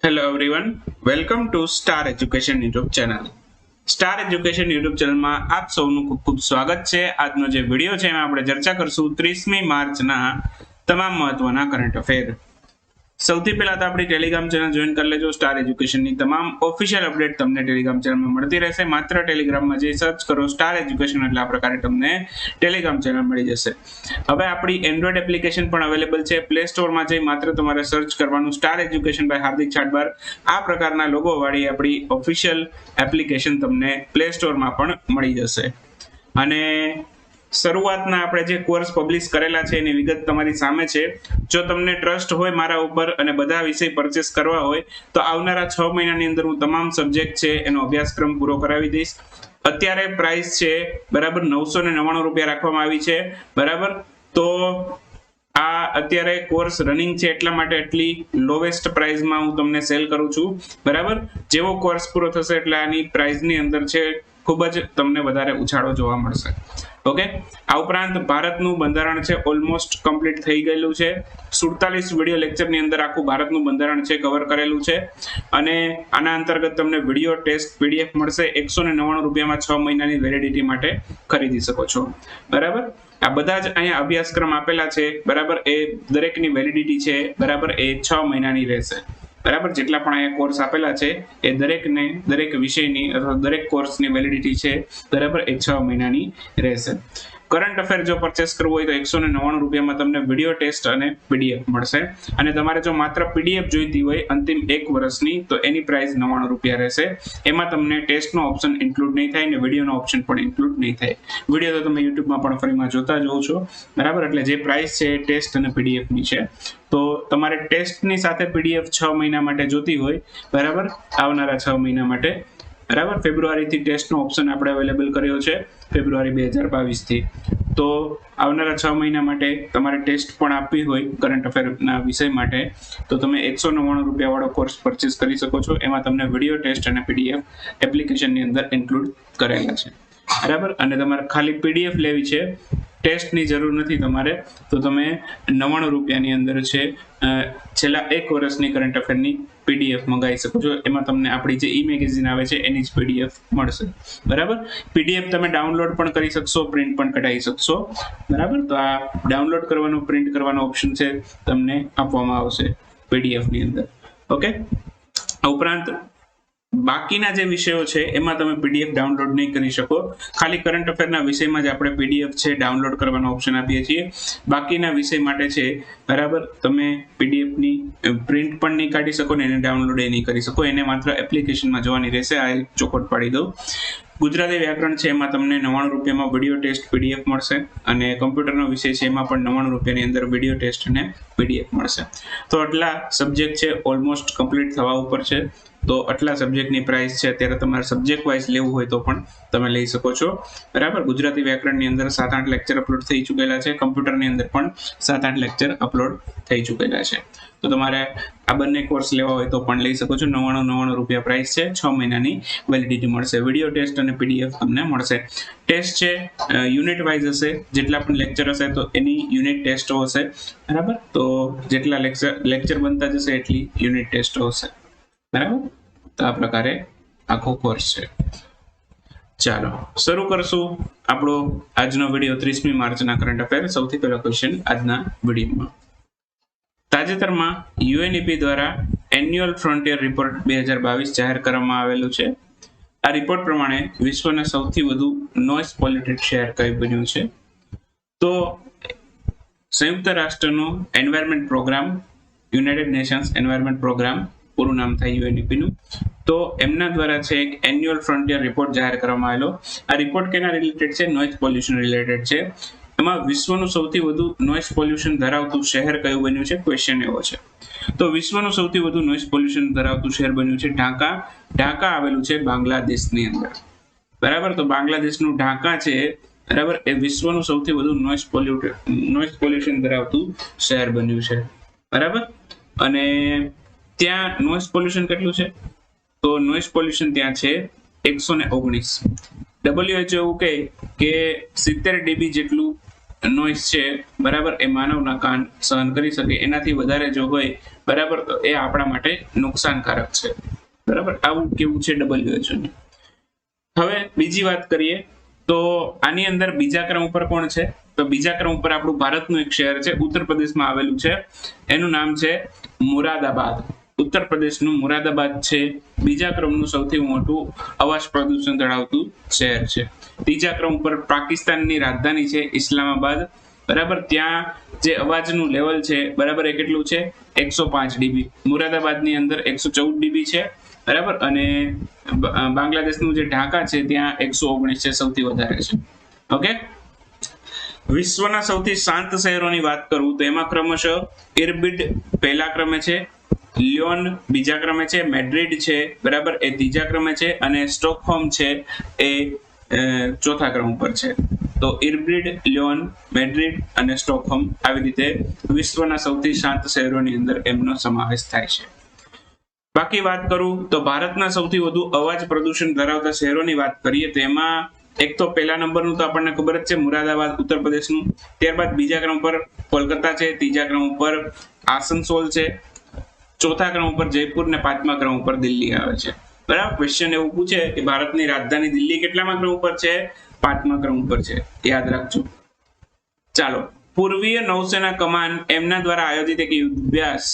Hello everyone, welcome to star education YouTube channel. Star education YouTube ચેનલમાં આપ સૌનું ખૂબ ખૂબ સ્વાગત છે. આજનો જે વિડીયો છે એમાં આપણે ચર્ચા કરશું 30મી માર્ચના તમામ મહત્વના કરંટ અફેર. સૌથી પહેલા તો આપણી ટેલિગ્રામ ચેનલ જોઈન કરી લેજો. સ્ટાર એજ્યુકેશનની તમામ ઓફિશિયલ અપડેટ તમને ટેલિગ્રામ ચેનલમાં મળતી રહેશે. માત્ર ટેલિગ્રામમાં જઈ સર્ચ કરો સ્ટાર એજ્યુકેશન એટલે આ પ્રકારે તમને ટેલિગ્રામ ચેનલ મળી જશે. હવે આપણી એન્ડ્રોઈડ એપ્લિકેશન પણ અવેલેબલ છે. પ્લે સ્ટોરમાં જઈ માત્ર તમારે સર્ચ કરવાનું સ્ટાર એજ્યુકેશન બાય હાર્દિક છાટબાર. આ પ્રકારના લોગો વાળી આપણી ઓફિશિયલ એપ્લિકેશન તમને પ્લે સ્ટોરમાં પણ મળી જશે. અને શરૂઆતના આપણે જે કોર્સ પબ્લિશ કરેલા છે એની વિગત તમારી સામે છે. જો તમને ટ્રસ્ટ હોય મારા ઉપર અને બધા વિષય પરચેસ કરવા હોય તો આવનારા 6 મહિનાની અંદર હું તમામ સબ્જેક્ટ છે એનો અભ્યાસક્રમ પૂરો કરાવી દઈશ. અત્યારે પ્રાઇસ છે બરાબર 999 રૂપિયા રાખવામાં આવી છે બરાબર. તો આ અત્યારે કોર્સ રનિંગ છે એટલા માટે એટલી લોવેસ્ટ પ્રાઇસમાં હું તમને સેલ કરું છું બરાબર. જેવો કોર્સ પૂરો થશે એટલે આની પ્રાઇસની અંદર છે ખૂબ જ તમને વધારે ઉછાળો જોવા મળશે. ઓકે, આ ઉપરાંત ભારતનું બંધારણ છે ઓલમોસ્ટ કમ્પ્લીટ થઈ ગયેલું છે. 47 વિડીયો લેક્ચરની અંદર આખું ભારતનું બંધારણ છે કવર કરેલું છે. અને આના અંતર્ગત તમને વિડીયો ટેસ્ટ પીડીએફ મળશે. 199 રૂપિયામાં 6 મહિનાની વેલિડિટી માટે ખરીદી શકો છો બરાબર. આ બધા જ અહીંયા અભ્યાસક્રમ આપેલા છે બરાબર. એ દરેકની વેલિડિટી છે બરાબર એ 6 મહિનાની રહેશે બરાબર. જેટલા પણ અહીંયા કોર્સ આપેલા છે એ દરેક વિષયની અથવા દરેક કોર્સની વેલિડિટી છે બરાબર એ 6 મહિનાની રહેશે. કરંટ અફેર જો પરચેસ કરવું હોય તો 199 રૂપિયામાં તમને વિડીયો ટેસ્ટ અને પીડીએફ મળશે. અને તમારે જો માત્ર પીડીએફ જોઈતી હોય અંતિમ 1 વર્ષની તો એની પ્રાઇસ 99 રૂપિયા રહેશે. એમાં તમને ટેસ્ટનો ઓપ્શન ઇન્ક્લુડ નહીં થાય અને વિડીયોનો ઓપ્શન પણ ઇન્ક્લુડ નહીં થાય. વિડીયો તો તમે યુટ્યુબમાં પણ ફ્રીમાં જોતા જ હોવ છો બરાબર. એટલે જે પ્રાઇસ છે એ ટેસ્ટ અને પીડીએફની છે. તો તમારે ટેસ્ટની સાથે પીડીએફ 6 મહિના માટે જોતી હોય બરાબર, આવનારા 6 મહિના માટે બરાબર. ફેબ્રુઆરીથી ટેસ્ટનો ઓપ્શન આપણે અવેલેબલ કર્યો છે, ફેબ્રુઆરી 2022 થી. તો આવનારા 6 મહિના માટે તમારે ટેસ્ટ પણ આપવી હોય કરંટ અફેરના વિષય માટે તો તમે 199 રૂપિયા વાળો કોર્સ પરચેસ કરી શકો છો. એમાં તમને વિડીયો ટેસ્ટ અને પીડીએફ એપ્લિકેશનની અંદર ઇન્ક્લુડ કરેલા છે બરાબર. અને તમારે ખાલી પીડીએફ લેવી છે, ટેસ્ટની જરૂર નથી તમારે, તો તમે 99 રૂપિયાની અંદર છે છેલ્લા 1 વર્ષની કરંટ અફેરની પીડીએફ મંગાવી શકો છો. એમાં તમને આપણી જે ઈ મેગેઝિન આવે છે એની જ પીડીએફ મળશે બરાબર. પીડીએફ તમે ડાઉનલોડ પણ કરી શકશો, પ્રિન્ટ પણ કઢાવી શકશો બરાબર. તો આ ડાઉનલોડ કરવાનો પ્રિન્ટ કરવાનો ઓપ્શન છે તમને આપવામાં આવશે પીડીએફની અંદર. ઓકે, આ ઉપરાંત બાકીના જે વિષયો છે એમાં તમે પીડીએફ ડાઉનલોડ નહીં કરી શકો. ખાલી કરંટ અફેરના વિષયમાં જ આપણે પીડીએફ છે ડાઉનલોડ કરવાનો ઓપ્શન આપીએ છીએ. બાકીના વિષય માટે છે બરાબર તમે પીડીએફની પ્રિન્ટ પણ નહીં કાઢી શકો ને એને ડાઉનલોડ નહીં કરી શકો. એને માત્ર એપ્લિકેશનમાં જોવાની રહેશે. આ ચોખવટ પાડી દઉં. ગુજરાતી વ્યાકરણ છે એમાં તમને 99 રૂપિયામાં વિડીયો ટેસ્ટ પીડીએફ મળશે. અને કમ્પ્યુટરનો વિષય છે એમાં પણ 99 રૂપિયાની અંદર વિડીયો ટેસ્ટ અને પીડીએફ મળશે. તો આટલા સબ્જેક્ટ છે ઓલમોસ્ટ કમ્પ્લીટ થવા ઉપર છે. તો આટલા સબ્જેક્ટની પ્રાઇસ છે. અત્યારે તમારે સબ્જેક્ટ વાઇઝ લેવું હોય તો પણ તમે લઈ શકો છો બરાબર. ગુજરાતી વ્યાકરણની અંદર 7-8 લેક્ચર અપલોડ થઈ ચૂકેલા છે. કમ્પ્યુટરની અંદર પણ 7-8 લેક્ચર અપલોડ થઈ ચૂકેલા છે. તો તમારે આ બંને કોર્સ લેવા હોય તો પણ લઈ શકો છો. 99 રૂપિયા પ્રાઇસ છે. 6 મહિનાની વેલિડિટી મળશે. વિડીયો ટેસ્ટ અને પીડીએફ તમને મળશે. ટેસ્ટ છે યુનિટ વાઇઝ હશે. જેટલા પણ લેક્ચર હશે તો એની યુનિટ ટેસ્ટો હશે બરાબર. તો જેટલા લેક્ચર બનતા જશે એટલી યુનિટ ટેસ્ટો હશે બરાબર. તો આ પ્રકારે આખો કોર્સ છે. ચાલો શરૂ કરશું આપણો આજનો વિડીયો 30મી માર્ચના કરંટ અફેર. સૌથી પહેલો ક્વેશ્ચન આજના વિડીયોમાં. તાજેતરમાં યુએનઈપી દ્વારા એન્યુઅલ ફ્રોન્ટિયર રિપોર્ટ 2022 જાહેર કરવામાં આવેલું છે. આ રિપોર્ટ પ્રમાણે વિશ્વના સૌથી વધુ નોઇઝ પોલ્યુટેડ શહેર કયું બન્યું છે? તો સંયુક્ત રાષ્ટ્રનું environment programme, United Nations Environment Programme પૂરું નામ થાય યુએનઈપીનું. તો એમના દ્વારા છે એક એન્યુઅલ ફ્રોન્ટિયર રિપોર્ટ જાહેર કરવામાં આવેલો. આ રિપોર્ટ કેના રિલેટેડ છે? નોઇઝ પોલ્યુશન રિલેટેડ છે. એમાં વિશ્વનું સૌથી વધુ નોઇઝ પોલ્યુશન ધરાવતું શહેર કયું બન્યું છે? ક્વેશ્ચન એવો છે. તો વિશ્વનું સૌથી વધુ નોઇઝ પોલ્યુશન ધરાવતું શહેર બન્યું છે ઢાકા. ઢાકા આવેલું છે બાંગ્લાદેશની અંદર બરાબર. તો બાંગ્લાદેશનું ઢાકા છે બરાબર એ વિશ્વનું સૌથી વધુ નોઇઝ પોલ્યુશન ધરાવતું શહેર બન્યું છે બરાબર. અને ત્યાં નોઇઝ પોલ્યુશન કેટલું છે? તો નોઇઝ પોલ્યુશન ત્યાં છે 119. WHO એવું કહે કે 70 dB જેટલું નોઈસ છે બરાબર એ માનવના કાન સહન કરી શકે એનાથી વધારે જો હોય બરાબર તો એ આપણા માટે નુકસાનકારક છે બરાબર આવું કેવું છે WHO. હવે બીજી વાત કરીએ તો આની અંદર બીજા ક્રમ ઉપર કોણ છે તો બીજા ક્રમ ઉપર આપણું ભારતનું એક શહેર છે ઉત્તર પ્રદેશમાં આવેલું છે એનું નામ છે મુરાદાબાદ. ઉત્તર પ્રદેશનું મુરાદાબાદ છે બીજા ક્રમનું સૌથી મોટું અવાજ પ્રદૂષણ ધરાવતું શહેર છે. ત્રીજા ક્રમ ઉપર પાકિસ્તાનની રાજધાની છે ઇસ્લામાબાદ બરાબર ત્યાં જે અવાજનું લેવલ છે બરાબર એ કેટલું છે 105 dB. મુરાદાબાદની અંદર 114 dB છે બરાબર અને બાંગ્લાદેશનું જે ઢાકા છે ત્યાં 119 છે સૌથી વધારે છે. ઓકે વિશ્વના સૌથી શાંત શહેરોની વાત કરું તો એમાં ક્રમશઃ ઇરબિડ પહેલા ક્રમે છે, લિયોન બીજા ક્રમે છે, મેડ્રિડ છે બરાબર એ ત્રીજા ક્રમે છે અને સ્ટોકહોમ છે એ ચોથા ક્રમ ઉપર છે. તો ઇરબિડ, લિયોન, મેડ્રિડ અને સ્ટોકહોમ આવી રીતે વિશ્વના સૌથી શાંત શહેરોની અંદર એમનો સમાવેશ થાય છે. બાકી વાત કરું તો ભારતના સૌથી વધુ અવાજ પ્રદૂષણ ધરાવતા શહેરોની વાત કરીએ તો એમાં એક તો પહેલા નંબરનું તો આપણને ખબર જ છે મુરાદાબાદ ઉત્તર પ્રદેશનું, ત્યારબાદ બીજા ક્રમ પર કોલકાતા છે, ત્રીજા ક્રમ ઉપર આસનસોલ છે, ચોથા ક્રમ ઉપર જયપુર ને પાંચમા ક્રમ ઉપર દિલ્હી આવે છે બરાબર. ક્વેશ્ચન એવું પૂછે કે ભારતની રાજધાની દિલ્હી કેટલામા ક્રમ ઉપર છે પાંચમા ક્રમ ઉપર છે યાદ રાખજો. ચાલો પૂર્વીય નૌસેના કમાન એમના દ્વારા આયોજિત એક યુદ્ધ અભ્યાસ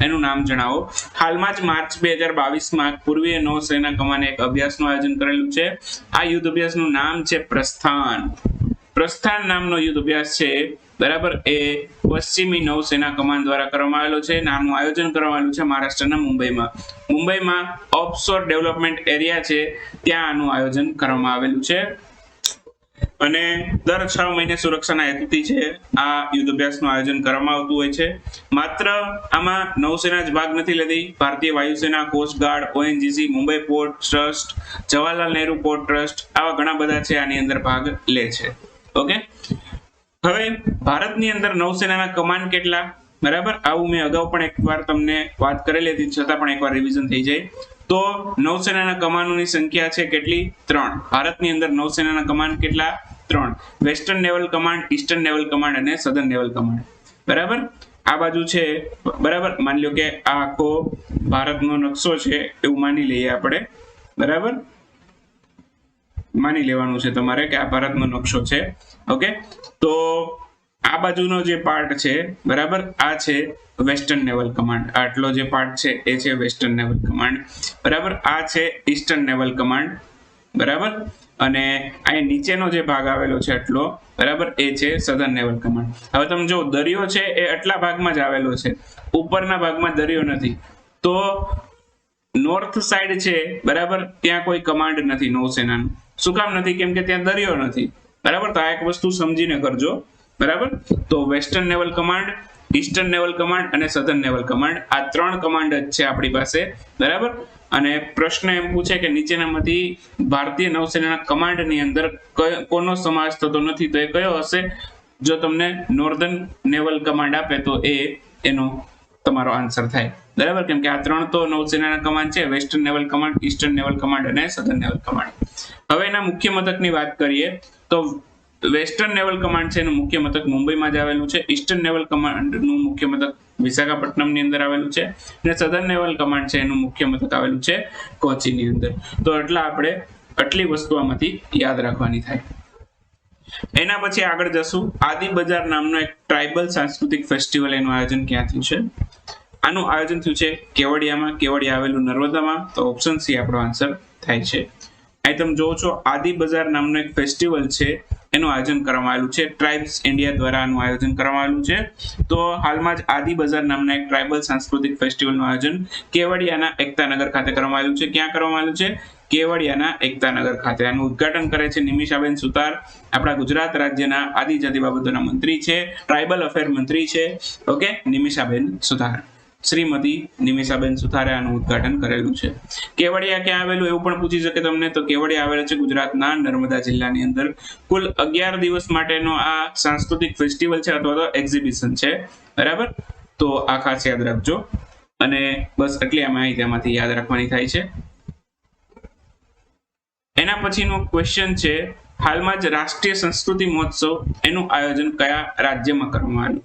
એનું નામ જણાવો. હાલમાં જ માર્ચ 2022માં પૂર્વીય નૌસેના કમાને એક અભ્યાસનું આયોજન કરેલું છે. આ યુદ્ધ અભ્યાસનું નામ છે પ્રસ્થાન. પ્રસ્થાન નામનો યુદ્ધ અભ્યાસ છે બરાબર એ પશ્ચિમી નૌસેના કમાન દ્વારા કરવામાં આવેલો છે. આનું આયોજન કરવામાં આવેલું છે મહારાષ્ટ્રના મુંબઈમાં ઓફશોર ડેવલપમેન્ટ એરિયા છે ત્યાં આનું આયોજન કરવામાં આવેલું છે અને દર 6 મહિને સુરક્ષાના હેતુથી છે આ યુદ્ધ અભ્યાસનું આયોજન કરવામાં આવતું હોય છે. માત્ર આમાં નૌસેના જ ભાગ નથી લેતી, ભારતીય વાયુસેના, coastguard, ONGC, Mumbai port trust, Jawaharlal Nehru port trust આવા ઘણા બધા છે આની અંદર ભાગ લે છે. ઓકે હવે ભારતની અંદર નૌસેનાના કમાન કેટલા બરાબર આવું મેં અગાઉ પણ એકવાર તમને વાત કરેલી હતી છતાં પણ એકવાર રિવિઝન થઈ જાય તો નૌસેનાના કમાનોની સંખ્યા છે કેટલી 3. ભારતની અંદર નૌસેનાના કમાન કેટલા 3. Western naval command, eastern naval command અને સધર્ન નેવલ કમાન્ડ બરાબર. આ બાજુ છે બરાબર માની લો કે આ આખો ભારતનો નકશો છે એવું માની લઈએ આપણે બરાબર. માની લેવાનું છે તમારે કે આ ભારતનો નકશો છે. ઓકે તો આ બાજુનો જે પાર્ટ છે બરાબર આ છે વેસ્ટર્ન નેવલ કમાન્ડ. આટલો જે પાર્ટ છે એ છે વેસ્ટર્ન નેવલ કમાન્ડ બરાબર. આ છે ઈસ્ટર્ન નેવલ કમાન્ડ બરાબર અને અહીં નીચેનો જે ભાગ આવેલો છે આટલો બરાબર એ છે સધર્ન નેવલ કમાન્ડ. હવે તમે જો દરિયો છે એ આટલા ભાગમાં જ આવેલો છે, ઉપરના ભાગમાં દરિયો નથી. તો નોર્થ સાઈડ છે બરાબર ત્યાં કોઈ કમાન્ડ નથી નૌસેનાનું. શું કામ નથી? કેમ કે ત્યાં દરિયો નથી બરાબર. તો આ એક વસ્તુ સમજીને કરજો બરાબર. તો western naval command, eastern naval command અને સધર્ન નેવલ કમાન્ડ આ 3 કમાન્ડ જ છે આપણી પાસે બરાબર. અને પ્રશ્ન એમ પૂછે કે નીચેનામાંથી ભારતીય નૌસેનાના કમાન્ડની અંદર કોનો સમાવેશ થતો નથી તો એ કયો હશે? જો તમને નોર્ધન નેવલ કમાન્ડ આપે તો એ એનો તમારો આન્સર થાય બરાબર. કેમ કે આ 3 તો નૌસેનાના કમાન્ડ છે, western naval command, eastern naval command અને સધર્ન નેવલ કમાન્ડ. હવે એના મુખ્ય મથકની વાત કરીએ તો વેસ્ટર્ન નેવલ કમાન્ડ છે એનું મુખ્ય મથક મુંબઈમાં જ આવેલું છે, ઈસ્ટર્ન નેવલ કમાન્ડનું મુખ્ય મથક વિશાખાપટ્ટનમની અંદર આવેલું છે અને સધર્ન નેવલ કમાન્ડ છે એનું મુખ્ય મથક આવેલું છે કોચીની અંદર. તો એટલા આપણે આટલી વસ્તુ આમાંથી યાદ રાખવાની થાય. એના પછી આગળ જશું. આદિ બજાર નામનો એક ટ્રાઇબલ સાંસ્કૃતિક ફેસ્ટિવલ એનું આયોજન ક્યાં થયું છે? આનું આયોજન થયું છે કેવડિયામાં. કેવડિયા આવેલું નર્મદામાં. તો ઓપ્શન સી આપણો આન્સર થાય છે. અહીં તમે જોવો છો આદિ બજાર નામનો એક ફેસ્ટિવલ છે એનું આયોજન કરવામાં આવેલું છે. ટ્રાઇબ્સ ઇન્ડિયા દ્વારા આનું આયોજન કરવામાં આવેલું છે. તો હાલમાં જ આદિ બજાર નામના એક ટ્રાઇબલ સાંસ્કૃતિક ફેસ્ટિવલનું આયોજન કેવડિયાના એકતાનગર ખાતે કરવામાં આવેલું છે. ક્યાં કરવામાં આવેલું છે? કેવડિયાના એકતાનગર ખાતે. આનું ઉદ્ઘાટન કરે છે નિમિષાબેન સુતાર, આપણા ગુજરાત રાજ્યના આદિજાતિ બાબતોના મંત્રી છે, ટ્રાઇબલ અફેર મંત્રી છે. ઓકે નિમિષાબેન સુતાર, શ્રીમતી નિમિષાબેન સુતારે આનું ઉદ્ઘાટન કરેલું છે. કેવડિયા ક્યાં આવેલું એવું પણ પૂછી શકે તમને. તો કેવડિયા આવેલું છે ગુજરાતના નર્મદા જિલ્લાની અંદર. કુલ 11 દિવસ માટેનો આ સાંસ્કૃતિક ફેસ્ટિવલ છે અથવા તો એક્ઝિબિશન છે બરાબર. તો આ ખાસ યાદ રાખજો અને બસ એટલી માહિતી આમાંથી યાદ રાખવાની થાય છે. એના પછીનો ક્વેશ્ચન છે હાલમાં જ રાષ્ટ્રીય સંસ્કૃતિ મહોત્સવ એનું આયોજન કયા રાજ્યમાં કરવામાં આવ્યું?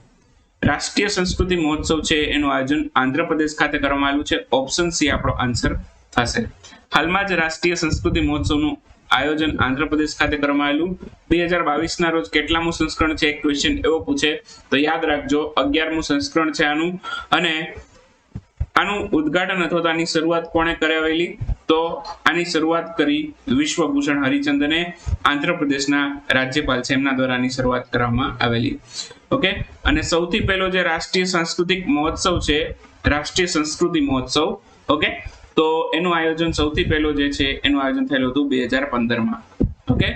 રાષ્ટ્રીય સંસ્કૃતિ મહોત્સવ છે એનું આયોજન આંધ્રપ્રદેશ ખાતે કરવામાં આવ્યું છે. ઓપ્શન સી આપણો આન્સર થશે. હાલમાં જ રાષ્ટ્રીય સંસ્કૃતિ મહોત્સવનું આયોજન આંધ્રપ્રદેશ ખાતે કરવામાં આવેલું. 2022 ના રોજ કેટલામું સંસ્કરણ છે? એક ક્વેશ્ચન એવો પૂછે તો યાદ રાખજો 11મું સંસ્કરણ છે આનું. અને આનું ઉદ્ઘાટન અથવા તો આની શરૂઆત કોણે કરાવેલી? તો આની શરૂઆત કરી વિશ્વભૂષણ હરિચંદને, આંધ્રપ્રદેશના રાજ્યપાલ છે એમના દ્વારા આની શરૂઆત કરવામાં આવેલી. ઓકે, અને સૌથી પહેલો જે રાષ્ટ્રીય સાંસ્કૃતિક મહોત્સવ છે, રાષ્ટ્રીય સંસ્કૃતિ મહોત્સવ, ઓકે, તો એનું આયોજન સૌથી પહેલો જે છે એનું આયોજન થયેલું હતું 2015માં. ઓકે,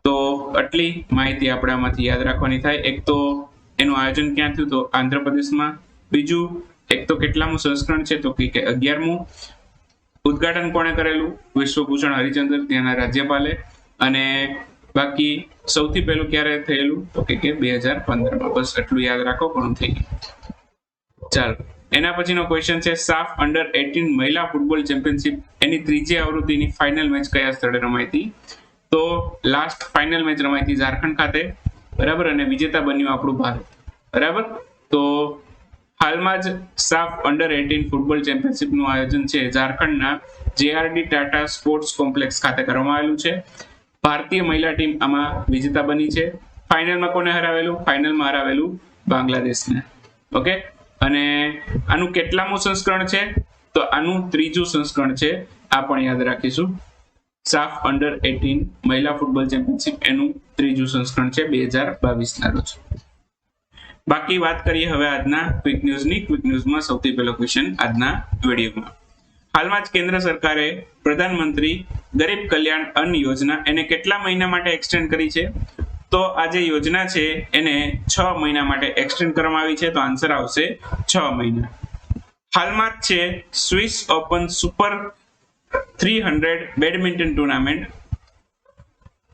તો આટલી માહિતી આપણે આમાંથી યાદ રાખવાની થાય. એક તો એનું આયોજન ક્યાં થયું? તો આંધ્રપ્રદેશમાં. બીજું, એક તો કેટલામું સંસ્કરણ છે? તો કે 11મું. ઉદ્ઘાટન કોણે કરેલું? વિશ્વભૂષણ હરિચંદન, ત્યાંના રાજ્યપાલે. અને બાકી સૌથી પહેલું ક્યારે થયેલું? તો કે 2015માં. બસ એટલું યાદ રાખો, ઘણું થઈ ગયું. ચાલો, એના પછીનો ક્વેશ્ચન છે સાફ અંડર 18 મહિલા ફૂટબોલ ચેમ્પિયનશિપ એની ત્રીજી આવૃત્તિની ફાઇનલ મેચ કયા સ્થળે રમાઈ હતી? તો લાસ્ટ ફાઇનલ મેચ રમાઈ હતી ઝારખંડ ખાતે, બરાબર, અને વિજેતા બન્યું આપણું ભારત, બરાબર. તો હાલમાં જ સાફ અંડર 18 ફૂટબોલ ચેમ્પિયનશિપ નું આયોજન છે ઝારખંડના JRD ટાટા સ્પોર્ટ્સ કોમ્પ્લેક્સ ખાતે કરવામાં આવેલું છે. ભારતીય મહિલા ટીમ આમાં વિજેતા બની છે. ફાઇનલમાં કોને હરાવેલું? ફાઇનલમાં હરાવેલું બાંગ્લાદેશને. ઓકે, અને આનું કેટલામું સંસ્કરણ છે? તો આનું ત્રીજું સંસ્કરણ છે. આ પણ યાદ રાખીશું. સાફ અંડર 18 મહિલા ફૂટબોલ ચેમ્પિયનશિપ એનું ત્રીજું સંસ્કરણ છે 2022 ના રોજ. બાકી વાત કરીએ હવે આજના ક્વિક ન્યૂઝની. ક્વિક ન્યૂઝમાં સૌથી પહેલો ક્વેશ્ચન આજના વિડીયોમાં. હાલમાં જ કેન્દ્ર સરકારે પ્રધાનમંત્રી ગરીબ કલ્યાણ અન્ન યોજના એને કેટલા મહિના માટે એક્સટેન્ડ કરી છે? તો આ જે યોજના છે એને 6 મહિના માટે એક્સટેન્ડ કરવામાં આવી છે. તો આન્સર આવશે 6 મહિના. હાલમાં જ છે Swiss open super 300 badminton tournament,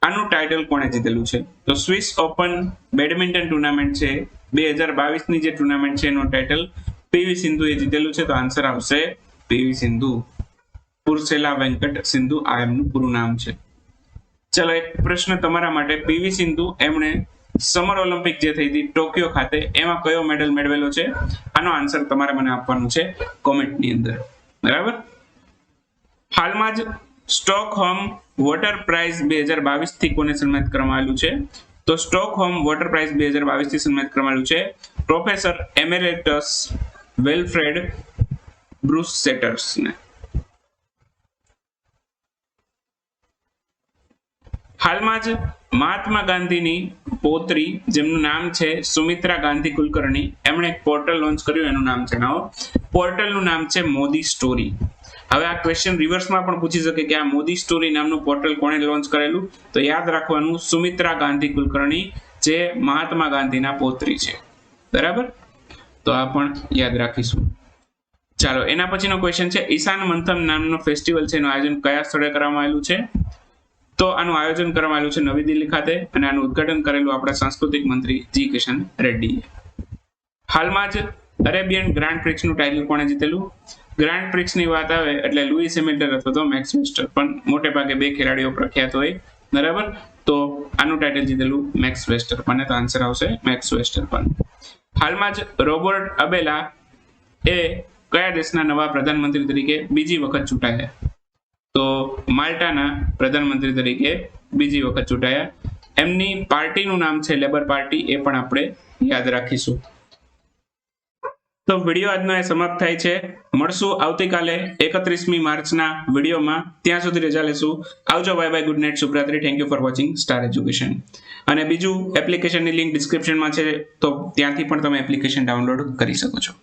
આનું ટાઇટલ કોણે જીતેલું છે? તો સ્વિસ ઓપન બેડમિન્ટન ટુર્નામેન્ટ છે 2022 ની જે ટુર્નામેન્ટ છે એનું ટાઇટલ PV સિંધુએ જીતેલું છે. તો આન્સર આવશે PV સિંધુ. પુરસેલા વેંકટ સિંધુ આ એમનું પૂરું નામ છે. ચલો, એક પ્રશ્ન તમારા માટે. PV સિંધુ એમણે સમર ઓલિમ્પિક જે થઈ હતી ટોક્યો ખાતે એમાં કયો મેડલ મેળવેલો છે? આનો આન્સર તમારે મને આપવાનું છે કોમેન્ટની અંદર, બરાબર. હાલમાં જ સ્ટોકહોમ વોટર પ્રાઇઝ 2022 થી કોને સન્માનિત કરવામાં આવ્યું છે? તો સ્ટોકહોમ વોટર પ્રાઇઝ 2022 થી સન્માનિત કરવામાં આવ્યું છે પ્રોફેસર એમેરેટસ વેલ્ફ્રેડ બ્રુસેટર્સને. હાલમાં જ મહાત્મા ગાંધીની પૌત્રી જેમનું નામ છે સુમિત્રા ગાંધી કુલકર્ણી, એમણે એક પોર્ટલ લોન્ચ કર્યું, એનું નામ જણાવો. પોર્ટલનું નામ છે મોદી સ્ટોરી. હવે આ ક્વેશ્ચન રિવર્સમાં પણ પૂછી શકે કે આ મોદી સ્ટોરી નામનું પોર્ટલ કોણે લોન્ચ કરેલું? તો યાદ રાખવાનું સુમિત્રા ગાંધી કુલકર્ણી, જે મહાત્મા ગાંધીના પૌત્રી છે, બરાબર. તો આ પણ યાદ રાખીશું. ચાલો, એના પછીનો ક્વેશ્ચન છે ઈશાન મંથમ નામનો ફેસ્ટિવલ છે એનું આયોજન કયા સ્થળે કરવામાં આવેલું છે? તો આનું આયોજન કરવામાં આવ્યું છે નવી દિલ્હી ખાતે, અને આનું ઉદ્ઘાટન કરેલું આપણા સાંસ્કૃતિક મંત્રી જી કિશન રેડ્ડીએ. હાલમાં જ અરેબિયન ગ્રાન્ડ પ્રિક્સ નું ટાઇટલ કોણે જીતેલું? ગ્રાન્ડ પ્રિક્સ ની વાત આવે એટલે લુઈસ હેમિલ્ટન અથવા તો મેક્સ વેસ્ટરપન, મોટે ભાગે બે ખેલાડીઓ પ્રખ્યાત હોય, બરાબર. તો આનું ટાઇટલ જીતેલું મેક્સ વેસ્ટરપન, તો આન્સર આવશે મેક્સ વેસ્ટરપન. હાલમાં જ રોબર્ટ અબેલા એ કયા દેશના નવા પ્રધાનમંત્રી તરીકે બીજી વખત ચૂંટાયા? તો માલ્ટાના પ્રધાનમંત્રી તરીકે બીજી વખત ચૂંટાયા. એમની પાર્ટીનું નામ છે લેબર પાર્ટી, એ પણ આપણે યાદ રાખીશું. તો વિડીયો આજનો એ સમાપ્ત થાય છે. મળશું આવતીકાલે 31મી માર્ચના વિડીયોમાં. ત્યાં સુધી રજા લેશું. આવજો, બાય બાય, ગુડ નાઇટ, શુભરાત્રી. Thank you for watching Star Education. અને બીજું એપ્લિકેશનની લિંક ડિસ્ક્રિપ્શનમાં છે, તો ત્યાંથી પણ તમે એપ્લિકેશન ડાઉનલોડ કરી શકો છો.